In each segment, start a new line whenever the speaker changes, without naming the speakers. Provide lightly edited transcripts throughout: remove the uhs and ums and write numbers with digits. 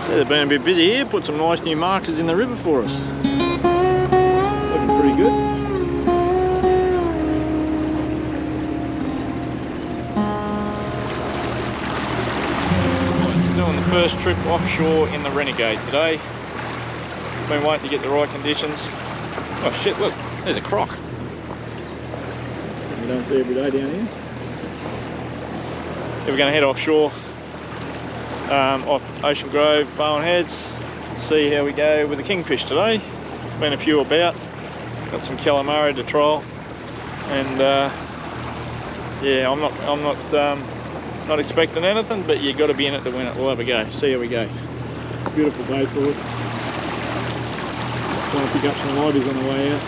So they've been a bit busy here, put some nice new markers in the river for us. Looking pretty good. Doing the first trip offshore in the Renegade today. Been waiting to get the right conditions. Oh shit, look, there's a croc. You don't see every day down here. Yeah, we're going to head offshore, off Ocean Grove, Bowen Heads, see how we go with the kingfish today. Been a few about, got some calamari to trial, and yeah, I'm not expecting anything, but you got to be in it to win it. We'll have a go. See how we go. Beautiful day for it. Trying to pick up some liveys on the way out.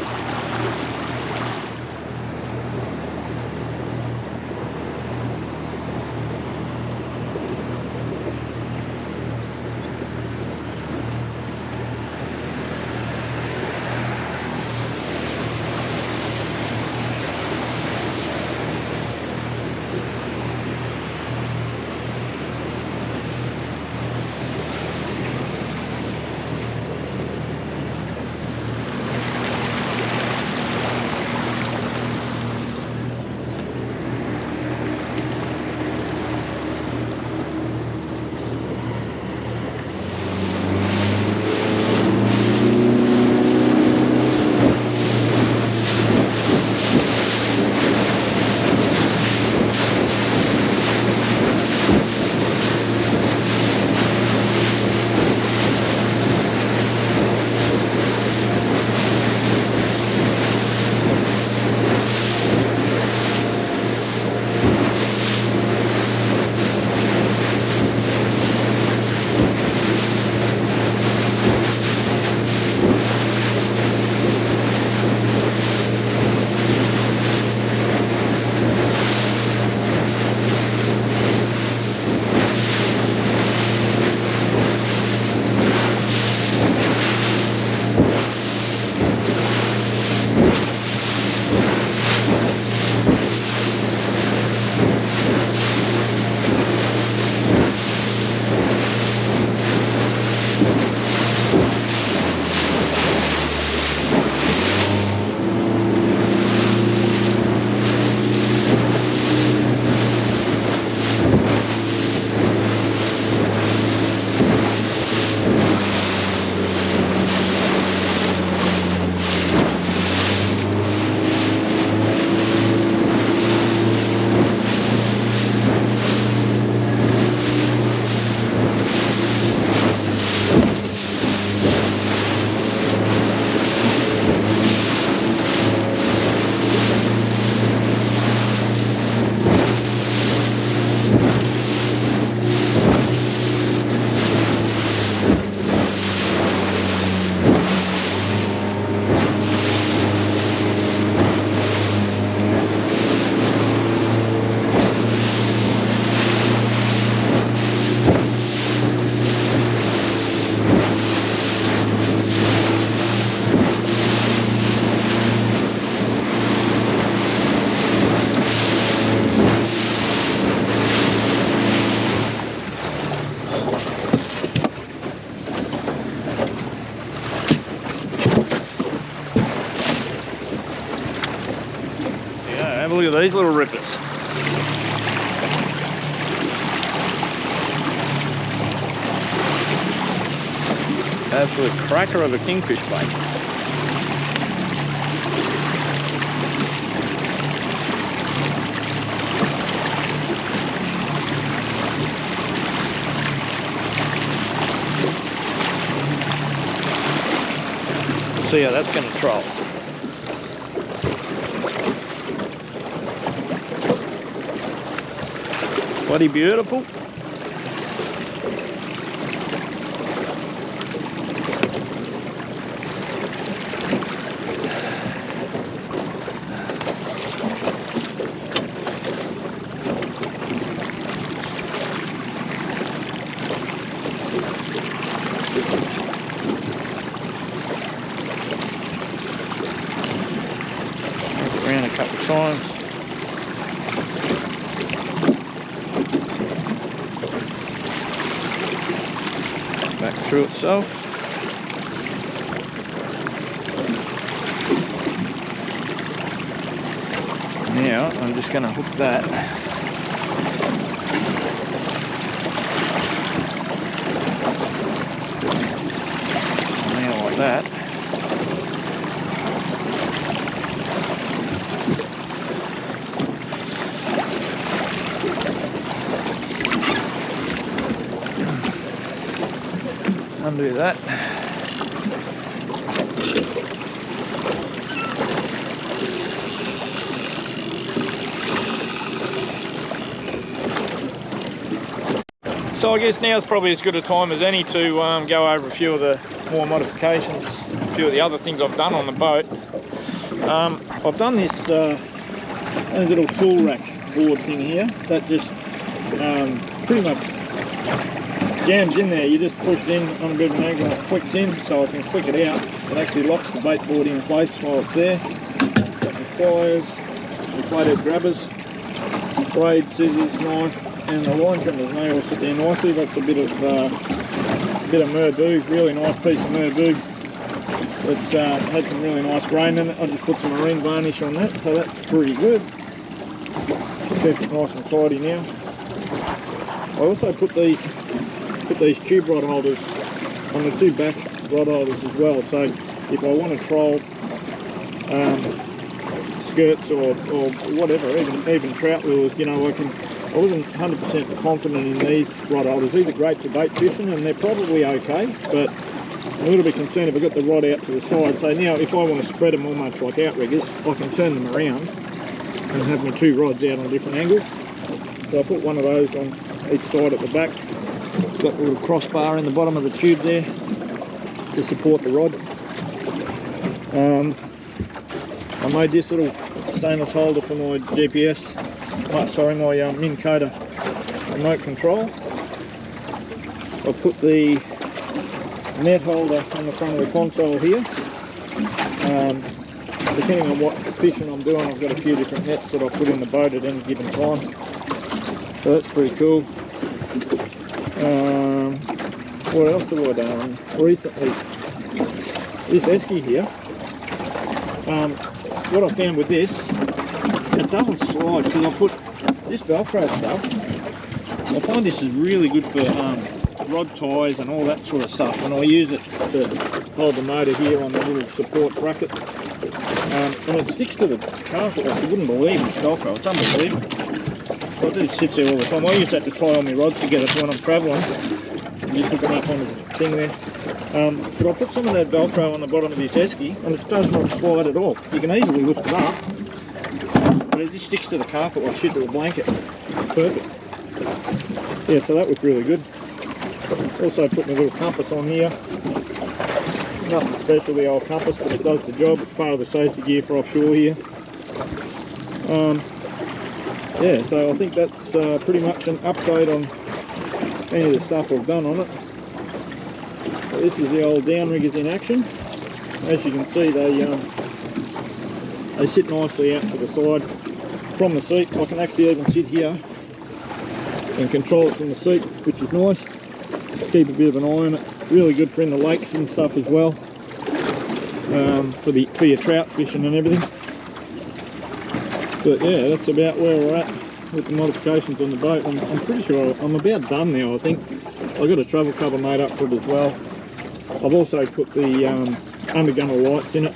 Have a look at these little rippers. Absolute cracker of a kingfish bait. See how that's going to troll. Bloody beautiful. Around a couple of times. back through itself. Now I'm just going to hook that. Now like that. Undo that. So I guess now's probably as good a time as any to go over a few of the more modifications, a few of the other things I've done on the boat. I've done this little tool rack board thing here that just pretty much jams in there. You just push it in on a bit of an angle and it clicks in, so I can click it out. It actually locks the bait board in place while it's there. Got the pliers, the flathead grabbers, blade, scissors, knife, and the line trimmers. They all sit there nicely. That's a bit of merboo, really nice piece of merboo. It had some really nice grain in it. I just put some marine varnish on that, so that's pretty good. Keeps it nice and tidy now. I also put these tube rod holders on the two back rod holders as well, so if I want to troll skirts or whatever, even trout lures, you know, I wasn't 100% confident in these rod holders. These are great for bait fishing and they're probably okay, but I'm a little bit concerned if I got the rod out to the side. So now if I want to spread them almost like outriggers, I can turn them around and have my two rods out on different angles. So I put one of those on each side at the back. It's got a little crossbar in the bottom of the tube there to support the rod. I made this little stainless holder for my GPS, my Minn Kota remote control. I put the net holder on the front of the console here. Depending on what fishing I'm doing, I've got a few different nets that I put in the boat at any given time. So that's pretty cool. What else have I done recently? This esky here. What I found with this, it doesn't slide because I put this Velcro stuff. I find this is really good for rod ties and all that sort of stuff, and I use it to hold the motor here on the little support bracket. And it sticks to the carpet like you wouldn't believe this Velcro. It's unbelievable. It just sits there all the time. I use that to tie all my rods together for when I'm travelling. Just hook them up on the thing there. But I put some of that Velcro on the bottom of this esky and it does not slide at all. You can easily lift it up, but it just sticks to the carpet like shit to a blanket. It's perfect. Yeah, so that was really good. Also put my little compass on here. Nothing special, the old compass, but it does the job. It's part of the safety gear for offshore here. Yeah, so I think that's pretty much an update on any of the stuff I've done on it. But this is the old downriggers in action. As you can see, they sit nicely out to the side from the seat. I can actually even sit here and control it from the seat, which is nice. Keep a bit of an eye on it. Really good for in the lakes and stuff as well, for your trout fishing and everything. But yeah, that's about where we're at with the modifications on the boat. I'm pretty sure I'm about done now. I think I've got a travel cover made up for it as well. I've also put the undergunner lights in it.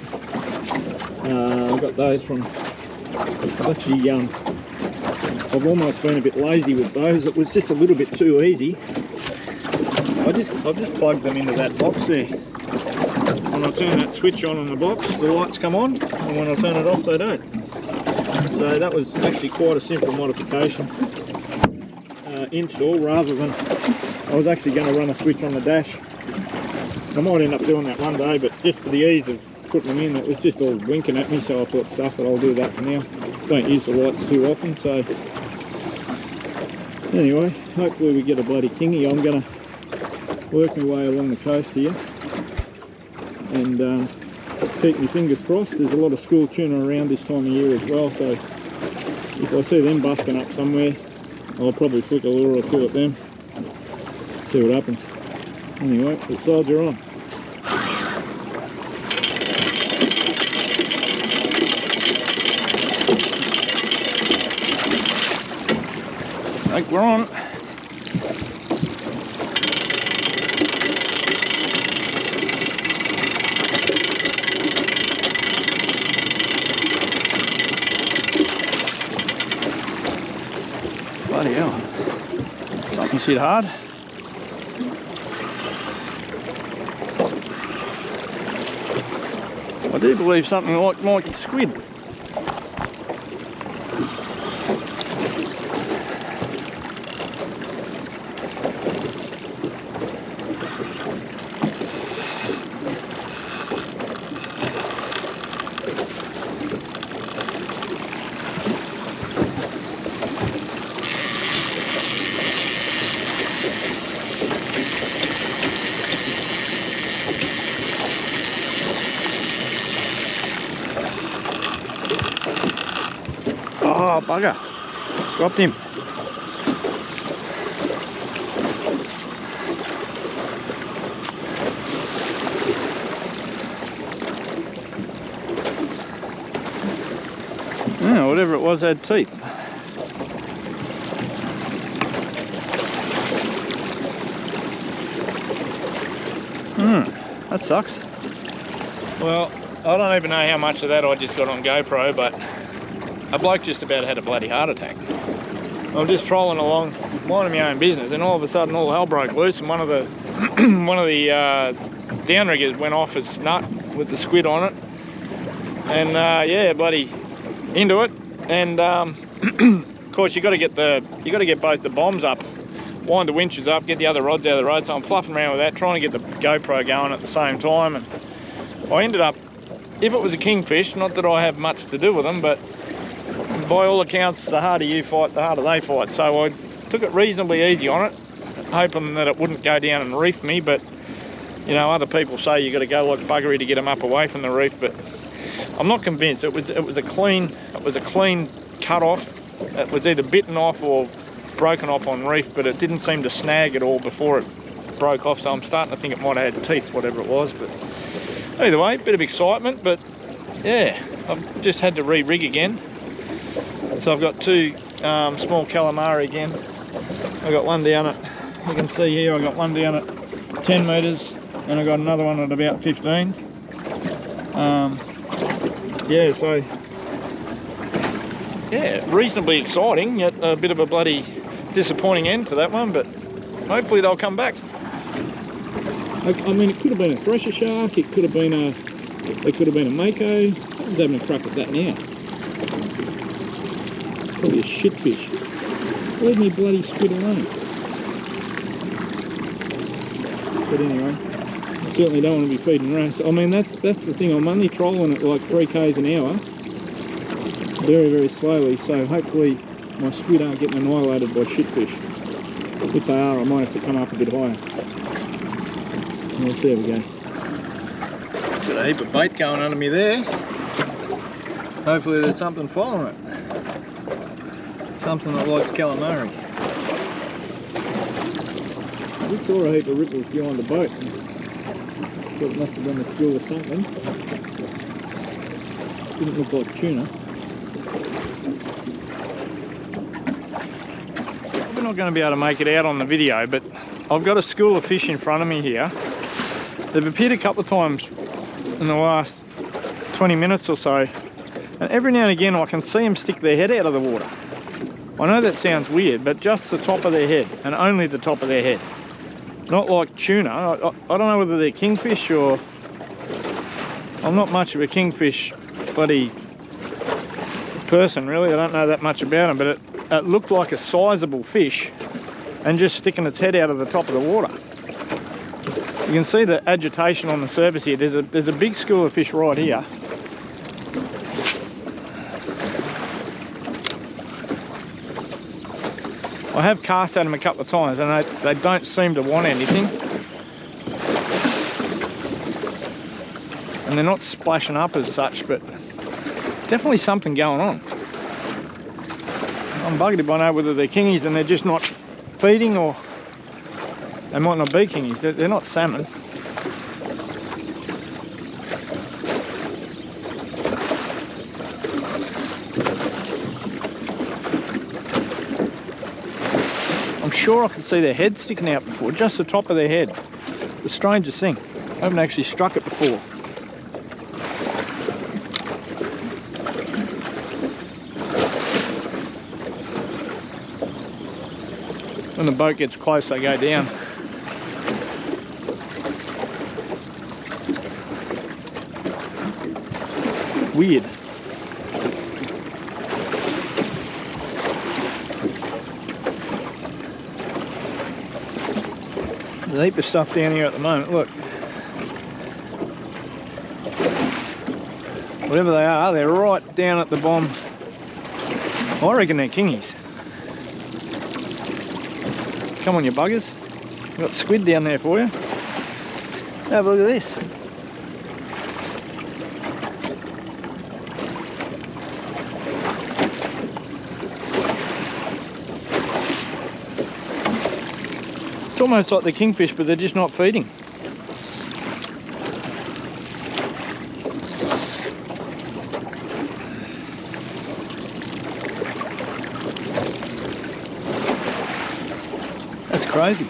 I got those from, actually I've almost been a bit lazy with those. It was just a little bit too easy. I've just plugged them into that box there. When I turn that switch on the box, the lights come on, and when I turn it off, they don't. So that was actually quite a simple modification install, rather than I was actually going to run a switch on the dash. I might end up doing that one day, but just for the ease of putting them in, it was just all winking at me, so I thought, stuff it, I'll do that for now. Don't use the lights too often, so anyway, hopefully we get a bloody kingy. I'm going to work my way along the coast here and keep my fingers crossed. There's a lot of school tuna around this time of year as well, so if I see them busting up somewhere, I'll probably flick a lure or two at them, see what happens. Anyway, we'll soldier on. I think we're on. Bloody hell. Something's hit hard. I do believe something like a squid. Oh, bugger. Dropped him. Oh, whatever it was had teeth. That sucks. Well, I don't even know how much of that I just got on GoPro, but a bloke just about had a bloody heart attack. I'm just trolling along, minding my own business, and all of a sudden all hell broke loose, and one of the downriggers went off its nut with the squid on it, and yeah, bloody into it. And of course you got to get both the bombs up, wind the winches up, get the other rods out of the road. So I'm fluffing around with that, trying to get the GoPro going at the same time, and I ended up, if it was a kingfish, not that I have much to do with them, but by all accounts, the harder you fight, the harder they fight. So I took it reasonably easy on it, hoping that it wouldn't go down and reef me. But you know, other people say you got to go like buggery to get them up away from the reef. But I'm not convinced. It was a clean cut off. It was either bitten off or broken off on reef, but it didn't seem to snag at all before it broke off. So I'm starting to think it might have had teeth, whatever it was. But either way, bit of excitement. But yeah, I've just had to re-rig again. So I've got two small calamari again. I've got one down at, you can see here, I've got one down at 10 metres and I've got another one at about 15. Yeah, so yeah, reasonably exciting, yet a bit of a bloody disappointing end to that one, but hopefully they'll come back. I mean, it could have been a thresher shark, it could have been a mako. Someone's having a crack at that now. Probably a shit fish. Leave me bloody squid alone. But anyway, I certainly don't want to be feeding wrasse. I mean, that's the thing. I'm only trolling at like 3 k's an hour, very, very slowly. So hopefully my squid aren't getting annihilated by shit fish. If they are, I might have to come up a bit higher. And we'll see how we go. Got a heap of bait going under me there. Hopefully there's something following it. Something that likes calamari. I just saw a heap of ripples behind the boat. Thought it must have been a school or something. Didn't look like tuna. We're not going to be able to make it out on the video, but I've got a school of fish in front of me here. They've appeared a couple of times in the last 20 minutes or so, and every now and again I can see them stick their head out of the water. I know that sounds weird, but just the top of their head, and only the top of their head. Not like tuna. I don't know whether they're kingfish or... I'm not much of a kingfish bloody person, really. I don't know that much about them, but it looked like a sizable fish and just sticking its head out of the top of the water. You can see the agitation on the surface here. There's a big school of fish right here. I have cast at them a couple of times and they don't seem to want anything. And they're not splashing up as such, but definitely something going on. I'm buggered if I know whether they're kingies and they're just not feeding, or They might not be kingies, they're not salmon. I'm sure I could see their head sticking out before, just the top of their head. The strangest thing. I haven't actually struck it before. When the boat gets close, they go down. Weird. There's a heap of stuff down here at the moment, look. Whatever they are, they're right down at the bottom. I reckon they're kingies. Come on, you buggers. We've got squid down there for you. Have a look at this. It's almost like the kingfish, but they're just not feeding. That's crazy.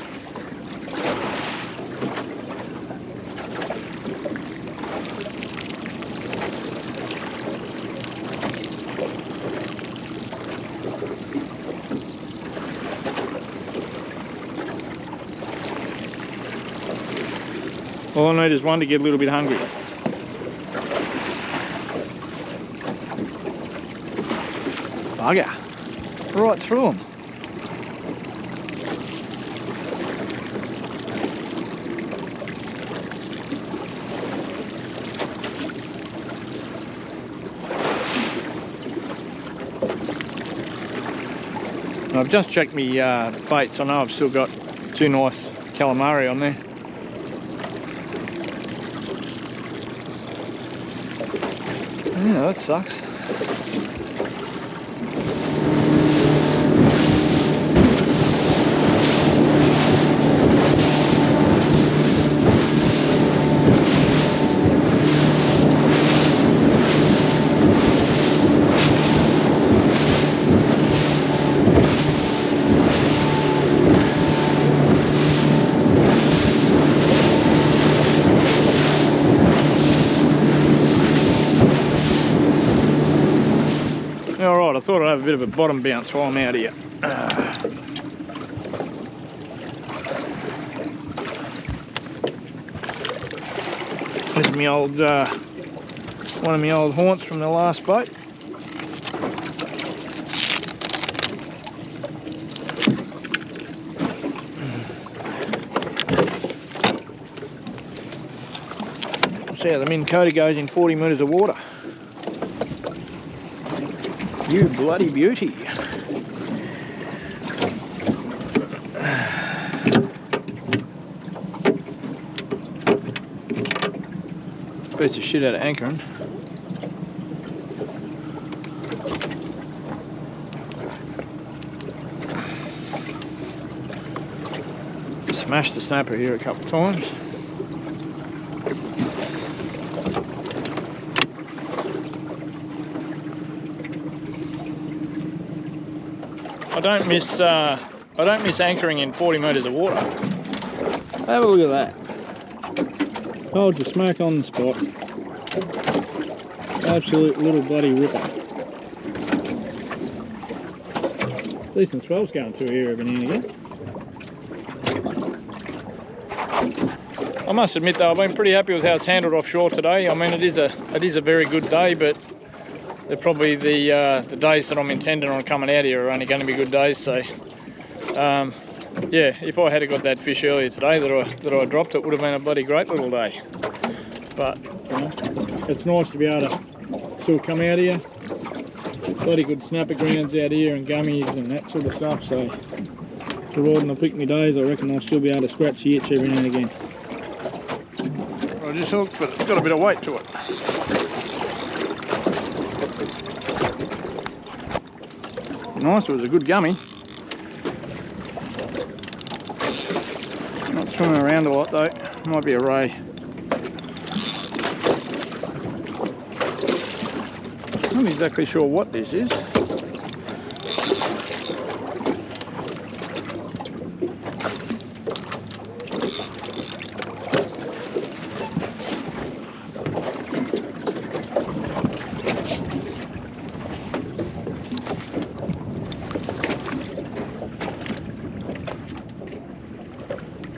All I need is one to get a little bit hungry. Bugger. Right through them. I've just checked my baits. I know I've still got two nice calamari on there. Yeah, that sucks. Alright, I thought I'd have a bit of a bottom bounce while I'm out here. This is my old, one of my old haunts from the last boat. See how the Minn Kota goes in 40 metres of water. You bloody beauty. Beats the shit out of anchoring. Smashed the snapper here a couple of times. I don't miss anchoring in 40 metres of water. Have a look at that. Hold your smack on the spot. Absolute little bloody ripper. Decent swells going through here every now and again. I must admit though, I've been pretty happy with how it's handled offshore today. I mean, it is a very good day, but they're probably the days that I'm intending on coming out here are only going to be good days. So yeah, if I had got that fish earlier today that I dropped, it would have been a bloody great little day. But you know, it's nice to be able to still come out here. Bloody good snapper grounds out here and gummies and that sort of stuff. So providing I pick my days, I reckon I'll still be able to scratch the itch every now and again. I just hooked, but it's got a bit of weight to it. Nice, it was a good gummy. Swimming around a lot though. Might be a ray. I'm not exactly sure what this is.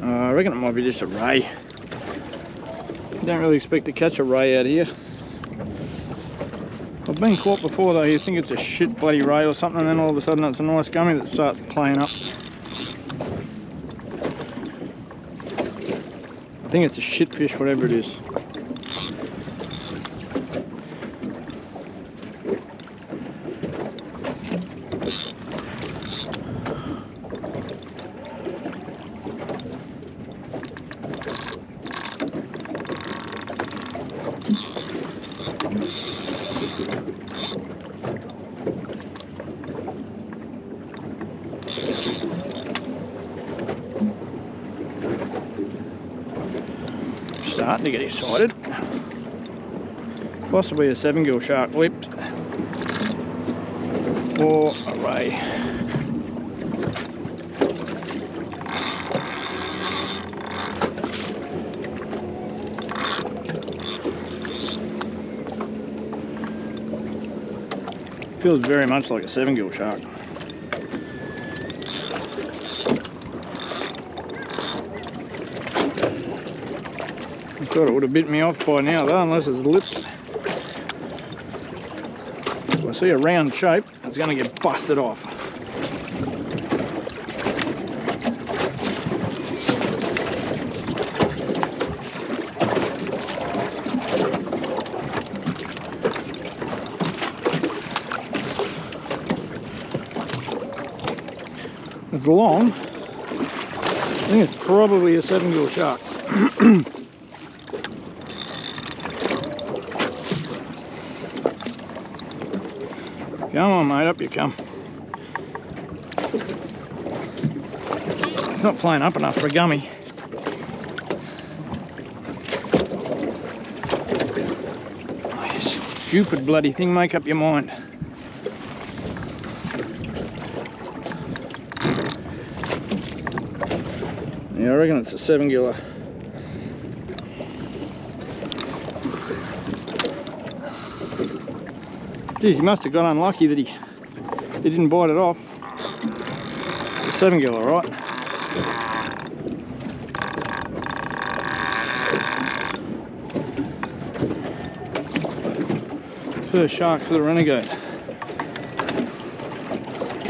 I reckon it might be just a ray. Don't really expect to catch a ray out here. I've been caught before though. You think it's a shit bloody ray or something, and then all of a sudden it's a nice gummy that starts playing up. I think it's a shit fish, whatever it is. Starting to get excited. Possibly a 7-gill shark lipped or a ray. Feels very much like a 7-gill shark. I thought it would have bit me off by now though, unless it's lipped. If I see a round shape, it's going to get busted off. It's long. I think it's probably a 7-gill shark. Come on mate, up you come. It's not playing up enough for a gummy. Oh, you stupid bloody thing, make up your mind. Yeah, I reckon it's a 7-giller. Geez, he must have got unlucky that he didn't bite it off. It's a 7-giller, right? First shark for the Renegade.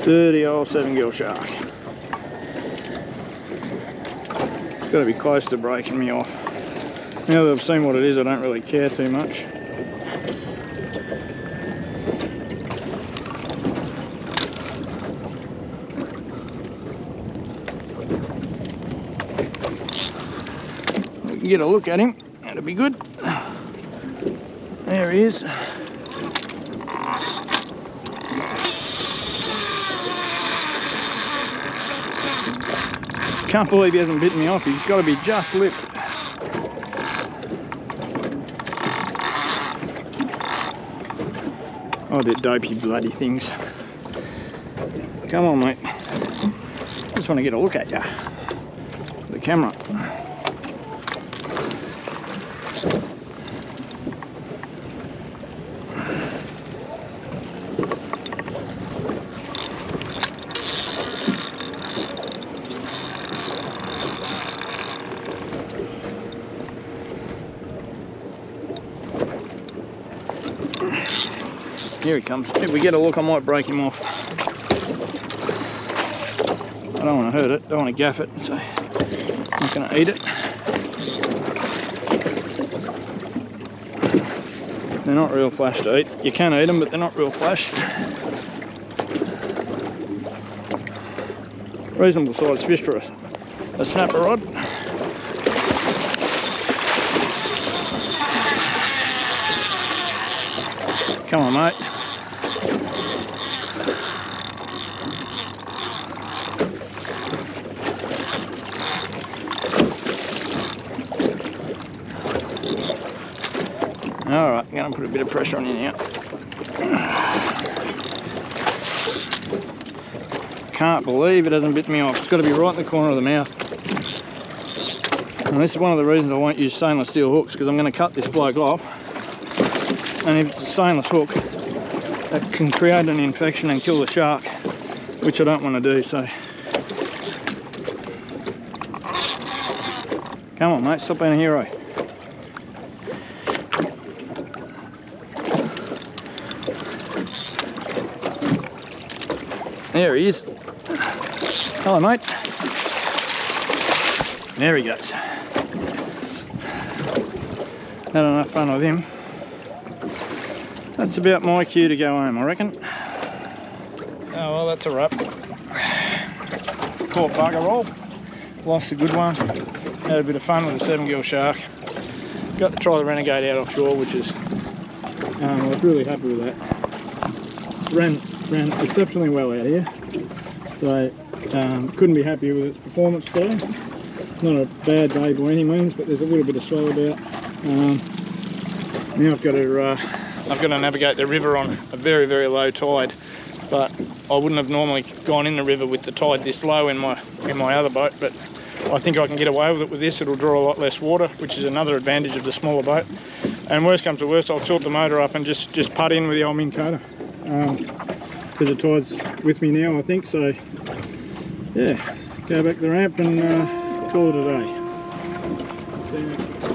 Dirty old 7-gill shark. It's got to be close to breaking me off. Now that I've seen what it is, I don't really care too much. Get a look at him, that'll be good. There he is. Can't believe he hasn't bitten me off. He's got to be just lipped. Oh, they're dopey bloody things. Come on mate, just want to get a look at you. The camera. Here he comes. If we get a look, I might break him off. I don't want to hurt it, don't want to gaff it, so I'm not going to eat it. They're not real flash to eat. You can eat them, but they're not real flash. Reasonable sized fish for a snapper rod. Come on mate. I'm going to put a bit of pressure on you now. Can't believe it hasn't bit me off. It's got to be right in the corner of the mouth. And this is one of the reasons I won't use stainless steel hooks, because I'm going to cut this bloke off. And if it's a stainless hook, that can create an infection and kill the shark, which I don't want to do. So come on, mate, stop being a hero. There he is. Hello, mate. There he goes. Had enough fun with him. That's about my cue to go home, I reckon. Oh well, that's a wrap. Caught bugger all. Lost a good one. Had a bit of fun with the 7-gill shark. Got to try the Renegade out offshore, which is I was really happy with that. Ran exceptionally well out here, so couldn't be happy with its performance today. Not a bad day by any means, but there's a little bit of swell about. Now I've got to navigate the river on a very, very low tide, but I wouldn't have normally gone in the river with the tide this low in my other boat, but I think I can get away with it with this. It'll draw a lot less water, which is another advantage of the smaller boat. And worst comes to worst, I'll tilt the motor up and just putt in with the old Minn Kota. Because the tide's with me now, I think, so yeah, go back to the ramp and call it a day. See you next time.